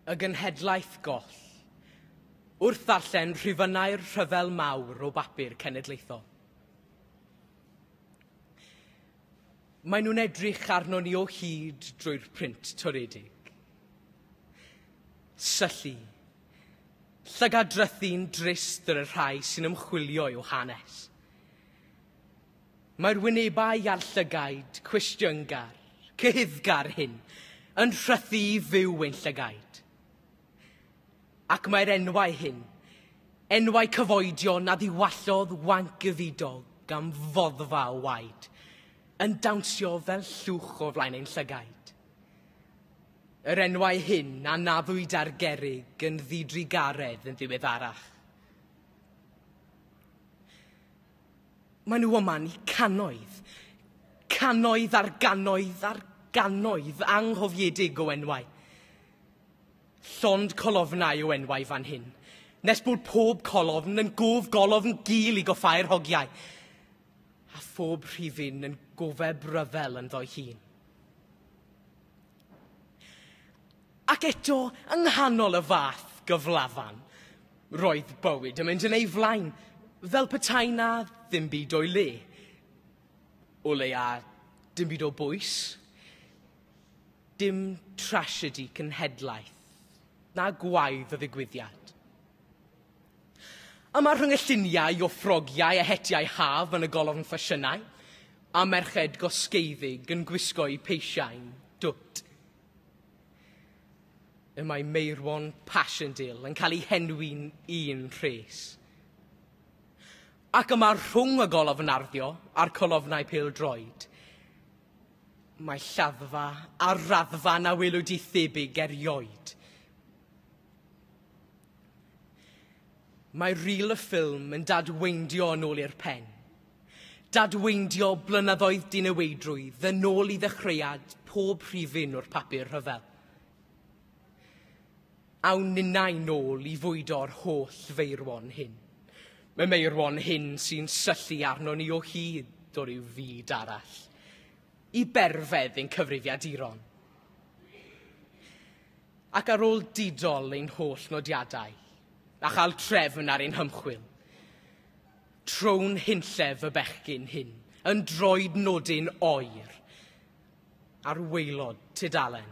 y genhedlaeth goll, wrth ddarllen rhifynnau'r rhyfel mawr o bapur cenedlaethol. Maen nhw'n edrych arno ni o hyd drwy'r print toredig. Syllu, llygadrythu'n drist ar y rhai sy'n ymchwilio i'w hanes. Mae'r wynebau a'r llygaid, cwestiyngar, cyhyddgar hyn, yn rhythu i fyw ein llygaid. Ac mae'r enwau hyn, enwau cyfoedion a ddiwallodd wanc y fidog am foddfa o waed, yn dawnsio fel llwch o flaen ein llygaid. Yr enwau hyn a naddwyd ar gerrig yn ddidrigaredd yn ddiweddarach. Maen nhw yma ni cannoedd, cannoedd ar gannoedd ar gannoedd anghofiedig o enwau. Llond colofnau o enwau fan hyn, nes bod pob colofn yn gof golofn gul i goffau'r hogiau, a phob rhifyn yn gofeb ryfel yn ddoi hun. Ac eto, yng nghanol y fath gyflafan, roedd bywyd yn mynd yn ei flaen, fel petai na ddim byd o'i le. O leia, dim byd o bwys, dim trasiedi cenhedlaeth, na gwaedd o ddigwyddiad. Yma rhyngylluniau o ffrogiau a hetiau haf yn y golofn ffasiynau, a merched gosgeiddig yn gwisgo eu peisiau'n dwt. Y mae meirwon Passchendaele yn cael ei henwi'n un rhes. Ac yma rhwng y golofn arddio a'r colofnau pêl-droed, mae lladdfa a raddfa na welwyd i thebyg erioed. Mae rîl y ffilm yn dadweindio yn ôl i'r pen. Dadweindio blynyddoedd dineweidrwydd yn ôl i ddechreuad pob rhifyn o'r papur rhyfel. Awn ninnau nôl i fwydo'r holl feirwon hyn. Y meirwon hyn sy'n syllu arno ni o hyd o ryw fyd arall, i berfedd ein cyfrifiaduron. Ac ar ôl didol ein holl nodiadau, a chael trefn ar ein hymchwil, trown hynllef y bechgyn hyn, yn droed nodyn oer, ar waelod tudalen.